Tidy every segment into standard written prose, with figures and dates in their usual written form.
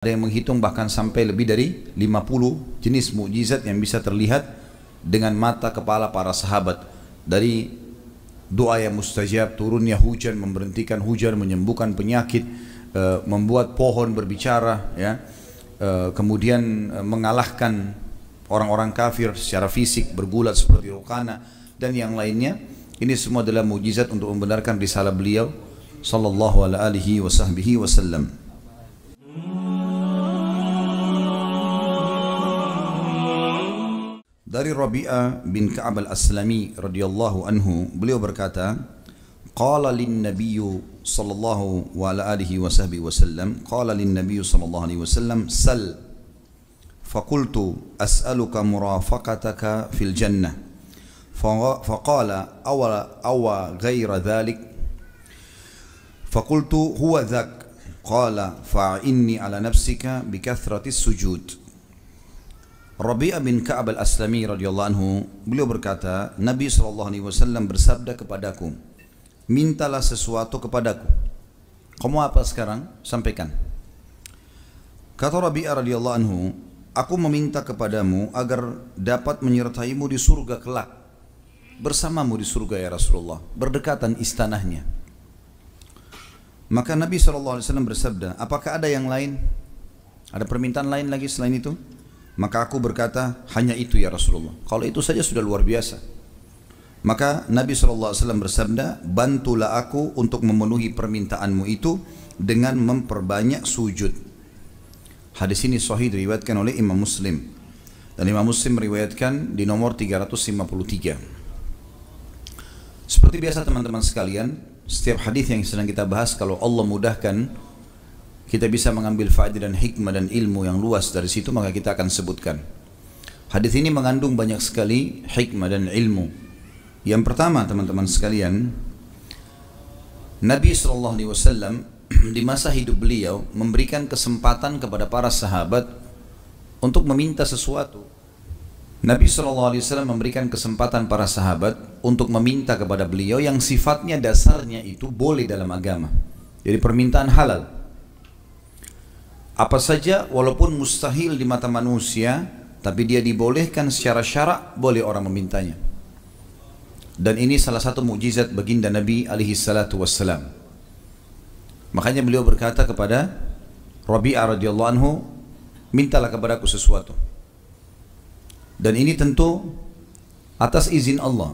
Ada yang menghitung bahkan sampai lebih dari 50 jenis mukjizat yang bisa terlihat dengan mata kepala para sahabat. Dari doa yang mustajab, turunnya hujan, memberhentikan hujan, menyembuhkan penyakit, membuat pohon berbicara, ya, kemudian mengalahkan orang-orang kafir secara fisik, bergulat seperti Rukana dan yang lainnya. Ini semua adalah mukjizat untuk membenarkan risalah beliau sallallahu alaihi wasallam. Dari Rabi'ah bin Ka'ab al-Aslami radhiyallahu anhu, beliau berkata, qala lin nabiyyu sallallahu alaihi wasallam, qala lin nabiyyu sallallahu alaihi wasallam, sal faqultu as'aluka murafaqataka fil jannah faqala awa ghayra dhalik faqultu huwa dhak qala fa'inni ala nafsika bikathrati sujud. Rabi'ah bin Ka'ab al-Aslami radhiyallahu anhu, beliau berkata, Nabi SAW bersabda kepadaku, mintalah sesuatu kepadaku. Kamu apa sekarang? Sampaikan. Kata Rabi'ah radhiyallahu anhu, aku meminta kepadamu agar dapat menyertaimu di surga kelak, bersamamu di surga ya Rasulullah, berdekatan istanahnya. Maka Nabi SAW bersabda, apakah ada yang lain? Ada permintaan lain lagi selain itu? Maka aku berkata, hanya itu ya Rasulullah. Kalau itu saja sudah luar biasa. Maka Nabi SAW bersabda, bantulah aku untuk memenuhi permintaanmu itu dengan memperbanyak sujud. Hadis ini sahih diriwayatkan oleh Imam Muslim. Dan Imam Muslim meriwayatkan di nomor 353. Seperti biasa teman-teman sekalian, setiap hadis yang sedang kita bahas, kalau Allah mudahkan kita bisa mengambil faedah dan hikmah dan ilmu yang luas dari situ, maka kita akan sebutkan. Hadis ini mengandung banyak sekali hikmah dan ilmu. Yang pertama teman-teman sekalian, Nabi SAW di masa hidup beliau memberikan kesempatan kepada para sahabat untuk meminta sesuatu. Nabi SAW memberikan kesempatan para sahabat untuk meminta kepada beliau yang sifatnya dasarnya itu boleh dalam agama. Jadi permintaan halal. Apa saja walaupun mustahil di mata manusia, tapi dia dibolehkan secara syarak, boleh orang memintanya. Dan ini salah satu mukjizat baginda Nabi alaihi salatu wassalam. Makanya beliau berkata kepada Rabi'ah radhiyallahu anhu, mintalah kepadaku sesuatu. Dan ini tentu atas izin Allah.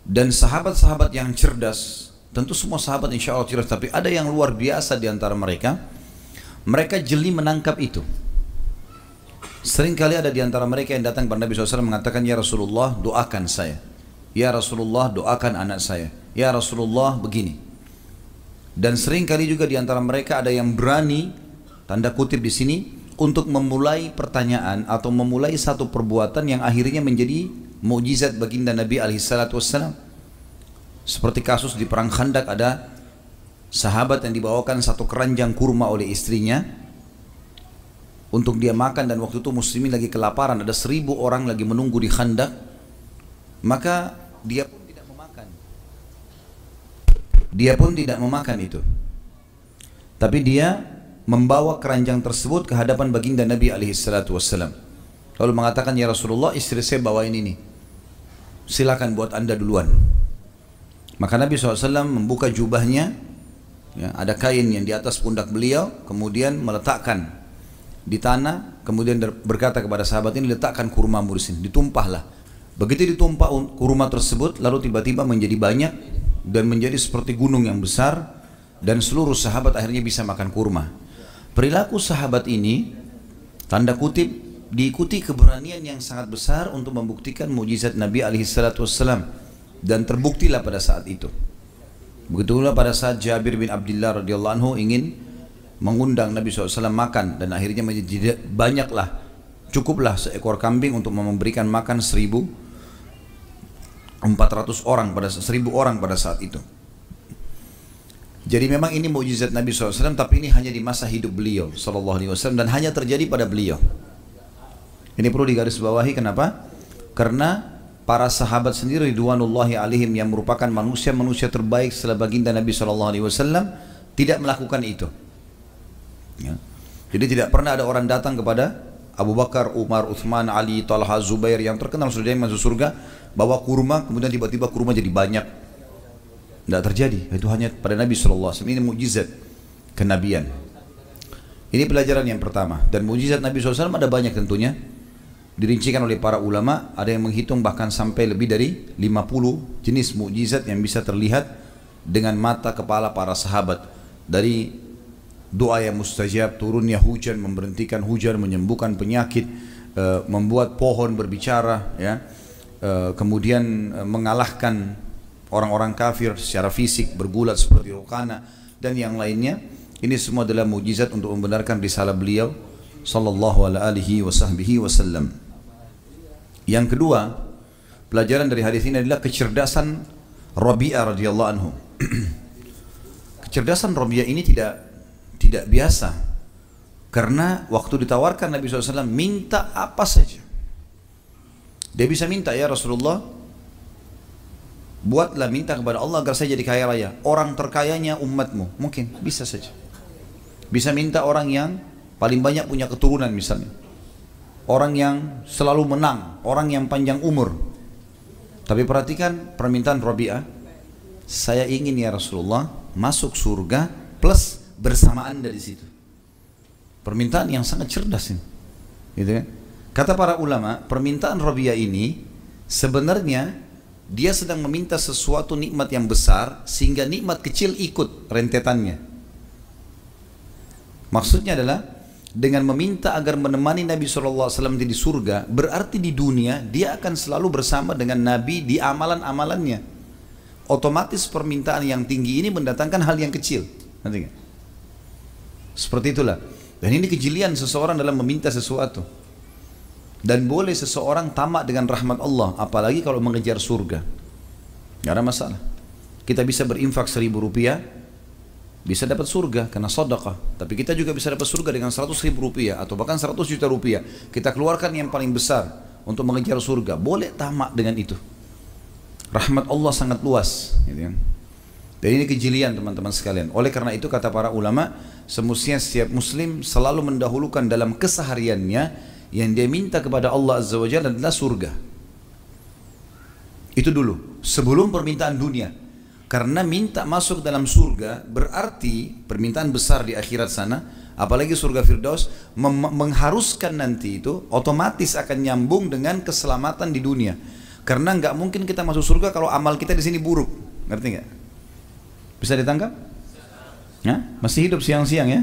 Dan sahabat-sahabat yang cerdas, tentu semua sahabat insya Allah cerdas, tapi ada yang luar biasa di antara mereka. Mereka jeli menangkap itu. Seringkali ada di antara mereka yang datang kepada Nabi SAW mengatakan, ya Rasulullah doakan saya, ya Rasulullah doakan anak saya, ya Rasulullah begini. Dan seringkali juga di antara mereka ada yang berani, tanda kutip di sini, untuk memulai pertanyaan atau memulai satu perbuatan yang akhirnya menjadi mukjizat baginda Nabi SAW. Seperti kasus di perang Khandak, ada sahabat yang dibawakan satu keranjang kurma oleh istrinya untuk dia makan, dan waktu itu muslimin lagi kelaparan, ada 1000 orang lagi menunggu di Khandak. Maka dia pun tidak memakan. Dia pun tidak memakan itu. Tapi dia membawa keranjang tersebut ke hadapan baginda Nabi SAW. Lalu mengatakan, ya Rasulullah, istri saya bawain ini, silakan buat anda duluan. Maka Nabi SAW membuka jubahnya, ya, ada kain yang di atas pundak beliau, kemudian meletakkan di tanah, kemudian berkata kepada sahabat ini, letakkan kurmamu di sini, ditumpahlah. Begitu ditumpah kurma tersebut, lalu tiba-tiba menjadi banyak dan menjadi seperti gunung yang besar, dan seluruh sahabat akhirnya bisa makan kurma. Perilaku sahabat ini, tanda kutip, diikuti keberanian yang sangat besar untuk membuktikan mukjizat Nabi SAW. Dan terbuktilah pada saat itu. Begitulah pada saat Jabir bin Abdullah radhiyallahu anhu ingin mengundang Nabi SAW makan, dan akhirnya menjadi banyaklah, cukuplah seekor kambing untuk memberikan makan 1.400 orang pada 1.000 orang pada saat itu. Jadi memang ini mukjizat Nabi SAW, tapi ini hanya di masa hidup beliau SAW dan hanya terjadi pada beliau. Ini perlu digarisbawahi. Kenapa? Karena para sahabat sendiri ridwanullahi alaihim yang merupakan manusia-manusia terbaik setelah baginda Nabi SAW tidak melakukan itu. Jadi tidak pernah ada orang datang kepada Abu Bakar, Umar, Uthman, Ali, Talha, Zubair yang terkenal sudah masuk surga, bawa kurma, kemudian tiba-tiba kurma jadi banyak. Tidak terjadi. Itu hanya pada Nabi SAW. Ini mukjizat kenabian. Ini pelajaran yang pertama. Dan mukjizat Nabi SAW ada banyak tentunya. Dirincikan oleh para ulama, ada yang menghitung bahkan sampai lebih dari 50 jenis mukjizat yang bisa terlihat dengan mata kepala para sahabat. Dari doa yang mustajab, turunnya hujan, memberhentikan hujan, menyembuhkan penyakit, membuat pohon berbicara, ya, kemudian mengalahkan orang-orang kafir secara fisik, bergulat seperti Rukana, dan yang lainnya. Ini semua adalah mukjizat untuk membenarkan risalah beliau sallallahu alaihi wasallam. Yang kedua, pelajaran dari hadis ini adalah kecerdasan Rabi'ah radhiyallahu anhu. Kecerdasan Rabi'ah ini tidak biasa, karena waktu ditawarkan Nabi SAW minta apa saja, dia bisa minta, ya Rasulullah, buatlah minta kepada Allah agar saya jadi kaya raya, orang terkayanya umatmu, mungkin bisa saja. Bisa minta orang yang paling banyak punya keturunan misalnya, orang yang selalu menang, orang yang panjang umur. Tapi perhatikan permintaan Rabi'ah, saya ingin ya Rasulullah masuk surga plus bersama Anda di situ. Permintaan yang sangat cerdas ini, gitu kan? Kata para ulama, permintaan Rabi'ah ini sebenarnya dia sedang meminta sesuatu nikmat yang besar sehingga nikmat kecil ikut rentetannya. Maksudnya adalah dengan meminta agar menemani Nabi SAW di surga, berarti di dunia dia akan selalu bersama dengan Nabi di amalan-amalannya. Otomatis permintaan yang tinggi ini mendatangkan hal yang kecil. Nanti, seperti itulah. Dan ini kejelian seseorang dalam meminta sesuatu. Dan boleh seseorang tamak dengan rahmat Allah, apalagi kalau mengejar surga. Tidak ada masalah. Kita bisa berinfak 1.000 rupiah, bisa dapat surga karena sedekah. Tapi kita juga bisa dapat surga dengan 100.000 rupiah atau bahkan 100 juta rupiah. Kita keluarkan yang paling besar untuk mengejar surga. Boleh tamak dengan itu. Rahmat Allah sangat luas, gitu kan? Dan ini kejelian teman-teman sekalian. Oleh karena itu kata para ulama, semestinya setiap muslim selalu mendahulukan dalam kesehariannya yang dia minta kepada Allah Azza wa Jalla adalah surga. Itu dulu, sebelum permintaan dunia. Karena minta masuk dalam surga berarti permintaan besar di akhirat sana, apalagi surga Firdaus, mengharuskan nanti itu otomatis akan nyambung dengan keselamatan di dunia. Karena nggak mungkin kita masuk surga kalau amal kita di sini buruk, ngerti nggak? Bisa ditangkap? Ya? Masih hidup siang-siang ya?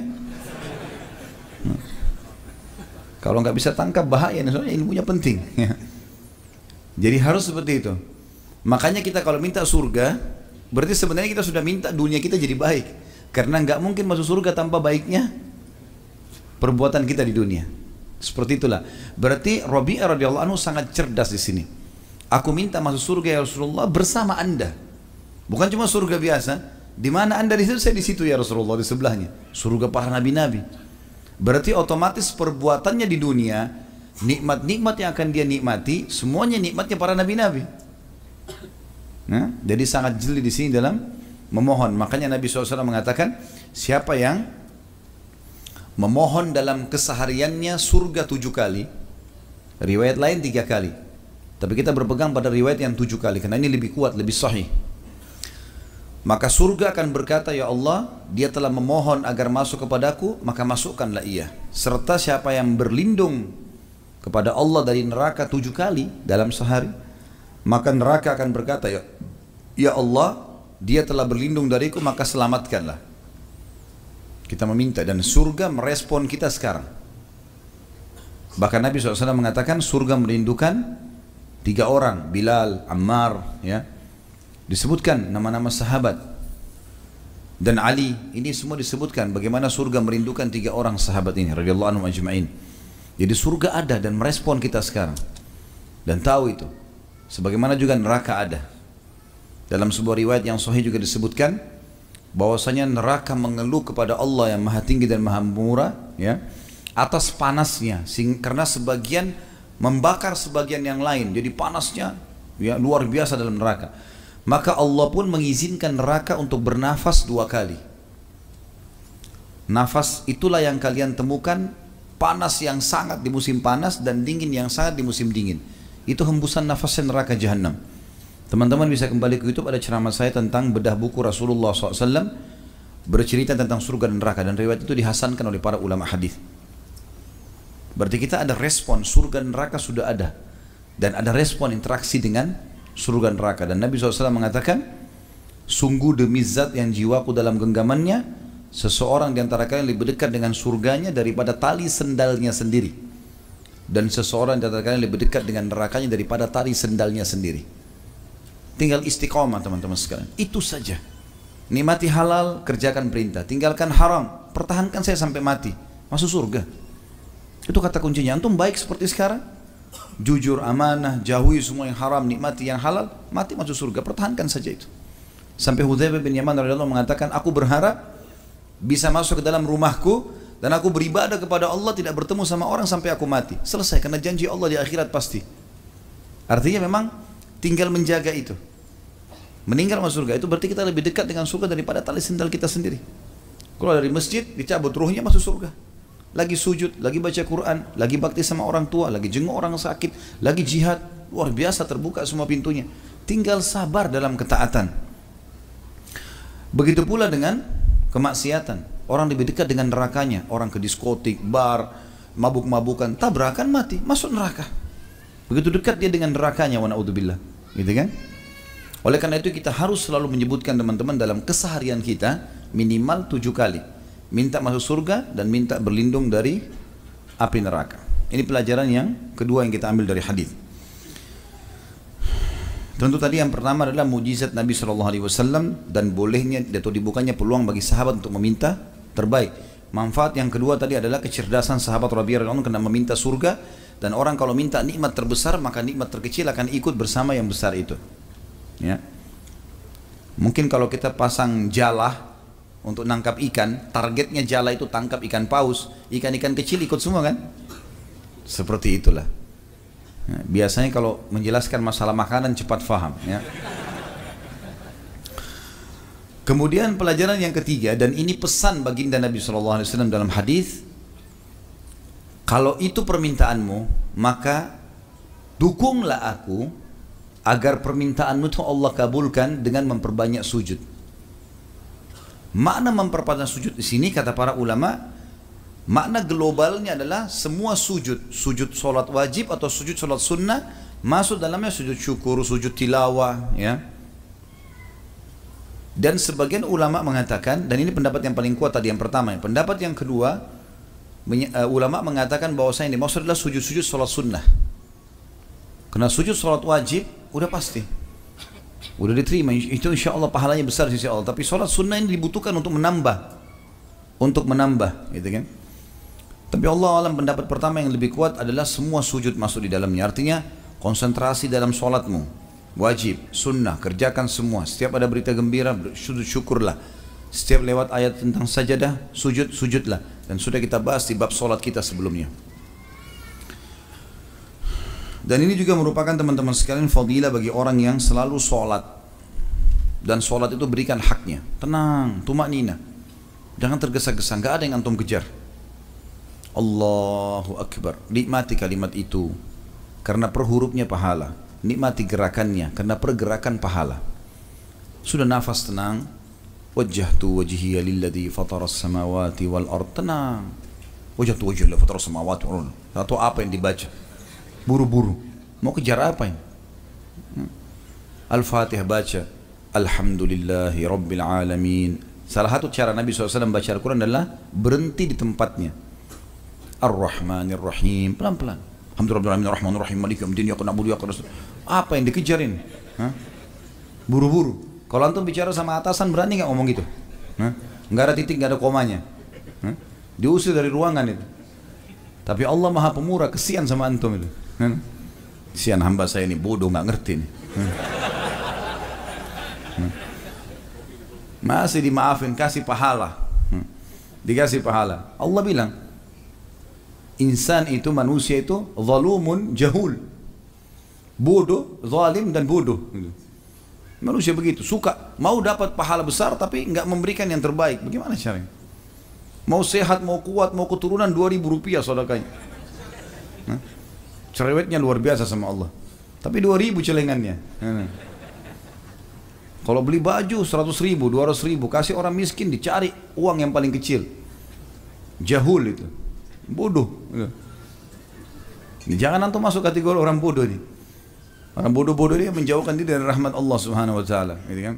Kalau nggak bisa tangkap bahaya, soalnya ilmunya penting. Jadi harus seperti itu. Makanya kita kalau minta surga, berarti sebenarnya kita sudah minta dunia kita jadi baik. Karena nggak mungkin masuk surga tanpa baiknya perbuatan kita di dunia. Seperti itulah. Berarti Rabi'ah radhiyallahu anhu sangat cerdas di sini. Aku minta masuk surga ya Rasulullah bersama Anda. Bukan cuma surga biasa. Di mana Anda di situ, saya di situ ya Rasulullah, di sebelahnya. Surga para nabi-nabi. Berarti otomatis perbuatannya di dunia, nikmat-nikmat yang akan dia nikmati, semuanya nikmatnya para nabi-nabi. Nah, jadi sangat jeli di sini dalam memohon. Makanya Nabi SAW mengatakan, siapa yang memohon dalam kesehariannya surga 7 kali, riwayat lain 3 kali. Tapi kita berpegang pada riwayat yang 7 kali, karena ini lebih kuat, lebih sahih. Maka surga akan berkata, ya Allah, dia telah memohon agar masuk kepadaku, maka masukkanlah ia. Serta siapa yang berlindung kepada Allah dari neraka 7 kali dalam sehari, maka neraka akan berkata, ya Allah, dia telah berlindung dariku, maka selamatkanlah. Kita meminta dan surga merespon kita sekarang. Bahkan Nabi SAW mengatakan surga merindukan 3 orang, Bilal, Ammar, ya. Disebutkan nama-nama sahabat dan Ali, ini semua disebutkan bagaimana surga merindukan 3 orang sahabat ini radhiyallahu anhum ajma'in. Jadi surga ada dan merespon kita sekarang, dan tahu itu. Sebagaimana juga neraka ada. Dalam sebuah riwayat yang sahih juga disebutkan bahwasanya neraka mengeluh kepada Allah yang Maha Tinggi dan Maha Murah, ya, atas panasnya, karena sebagian membakar sebagian yang lain, jadi panasnya ya luar biasa dalam neraka. Maka Allah pun mengizinkan neraka untuk bernafas 2 kali. Nafas itulah yang kalian temukan, panas yang sangat di musim panas dan dingin yang sangat di musim dingin. Itu hembusan nafasnya neraka jahanam. Teman-teman bisa kembali ke YouTube, ada ceramah saya tentang bedah buku Rasulullah SAW bercerita tentang surga dan neraka, dan riwayat itu dihasankan oleh para ulama hadis. Berarti kita ada respon, surga dan neraka sudah ada, dan ada respon interaksi dengan surga dan neraka. Dan Nabi SAW mengatakan, sungguh demi zat yang jiwaku dalam genggamannya, seseorang di antara kalian lebih dekat dengan surganya daripada tali sendalnya sendiri, dan seseorang di antara kalian lebih dekat dengan nerakanya daripada tali sendalnya sendiri. Tinggal istiqomah teman-teman sekalian, itu saja. Nikmati halal, kerjakan perintah, tinggalkan haram, pertahankan saya sampai mati, masuk surga. Itu kata kuncinya. Antum baik seperti sekarang, jujur, amanah, jauhi semua yang haram, nikmati yang halal, mati masuk surga. Pertahankan saja itu. Sampai Hudzaifah bin Yaman radhiyallahu mengatakan, aku berharap bisa masuk ke dalam rumahku dan aku beribadah kepada Allah, tidak bertemu sama orang sampai aku mati. Selesai, karena janji Allah di akhirat pasti. Artinya memang tinggal menjaga itu. Meninggal masuk surga, itu berarti kita lebih dekat dengan surga daripada tali sendal kita sendiri. Kalau dari masjid, dicabut ruhnya masuk surga. Lagi sujud, lagi baca Quran, lagi bakti sama orang tua, lagi jenguk orang sakit, lagi jihad, luar biasa terbuka semua pintunya. Tinggal sabar dalam ketaatan. Begitu pula dengan kemaksiatan. Orang lebih dekat dengan nerakanya. Orang ke diskotik, bar, mabuk-mabukan, tabrakan, mati, masuk neraka. Begitu dekat dia dengan nerakanya, wa na'udzubillah. Gitu kan? Oleh karena itu kita harus selalu menyebutkan teman-teman dalam keseharian kita minimal 7 kali. Minta masuk surga dan minta berlindung dari api neraka. Ini pelajaran yang kedua yang kita ambil dari hadis. Tentu tadi yang pertama adalah mujizat Nabi SAW dan bolehnya atau dibukanya peluang bagi sahabat untuk meminta terbaik. Manfaat yang kedua tadi adalah kecerdasan sahabat Rabi'ah radhiyallahu anhu karena meminta surga, dan orang kalau minta nikmat terbesar maka nikmat terkecil akan ikut bersama yang besar itu. Ya. Mungkin kalau kita pasang jala untuk nangkap ikan, targetnya jala itu tangkap ikan paus, ikan-ikan kecil ikut semua kan? Seperti itulah. Ya, biasanya kalau menjelaskan masalah makanan cepat faham. Ya. Kemudian pelajaran yang ketiga, dan ini pesan baginda Nabi SAW dalam hadis, kalau itu permintaanmu, maka dukunglah aku agar permintaanmu itu Allah kabulkan dengan memperbanyak sujud. Makna memperbanyak sujud di sini kata para ulama, makna globalnya adalah semua sujud, sujud solat wajib atau sujud solat sunnah masuk dalamnya, sujud syukur, sujud tilawah, ya. Dan sebagian ulama mengatakan, dan ini pendapat yang paling kuat tadi yang pertama, pendapat yang kedua, ulama mengatakan bahwasanya yang dimaksud adalah sujud-sujud solat sunnah. Karena sujud solat wajib udah pasti, udah diterima, itu insya Allah pahalanya besar di sisi Allah. Tapi sholat sunnah ini dibutuhkan untuk menambah, gitu kan? Tapi Allah alam, pendapat pertama yang lebih kuat adalah semua sujud masuk di dalamnya. Artinya konsentrasi dalam sholatmu, wajib, sunnah, kerjakan semua. Setiap ada berita gembira, sujud syukurlah. Setiap lewat ayat tentang sajadah, sujudlah. Dan sudah kita bahas di bab sholat kita sebelumnya. Dan ini juga merupakan teman-teman sekalian fadilah bagi orang yang selalu sholat. Dan sholat itu berikan haknya. Tenang, tumaknina. Jangan tergesa-gesa, nggak ada yang antum kejar. Allahu Akbar. Nikmati kalimat itu, karena per hurufnya pahala. Nikmati gerakannya, karena pergerakan pahala. Sudah nafas tenang. Wajjahtu wajhiya lilladzi fataras samawati wal ard. Tenang. Wajjahtu wajhiya lilladzi fataras samawati wal ard. Atau apa yang dibaca? Buru-buru, mau kejar apa ini? Al-Fatihah baca, Alhamdulillahi Rabbil Alamin. Salah satu cara Nabi SAW baca Al-Quran adalah berhenti di tempatnya. Ar-Rahmanir Rahim, pelan-pelan. Alhamdulillahirrahmanirrahim, Ar-Rahmanir Rahim, Maliki Yaumiddin, Iyyaka na'budu wa iyyaka nasta'in. Apa yang dikejarin? Buru-buru. Kalau antum bicara sama atasan berani nggak ngomong gitu? Nggak ada titik, nggak ada komanya. Diusir dari ruangan itu. Tapi Allah Maha Pemurah, kesian sama antum itu. Kesian hamba saya ini, bodoh, nggak ngerti nih. Masih dimaafin, kasih pahala. Dikasih pahala. Allah bilang, insan itu, manusia itu zalumun jahul. Bodoh, zalim dan bodoh. Manusia begitu, suka mau dapat pahala besar tapi nggak memberikan yang terbaik. Bagaimana caranya? Mau sehat, mau kuat, mau keturunan 2.000 rupiah sedekahnya. Cerewetnya luar biasa sama Allah. Tapi 2.000 celengannya. Kalau beli baju 100.000, 200.000, kasih orang miskin, dicari uang yang paling kecil. Jahul itu, bodoh. Jangan antum masuk kategori orang bodoh nih. Orang bodoh-bodoh dia menjauhkan diri dari rahmat Allah Subhanahu Wa Taala, gitu kan?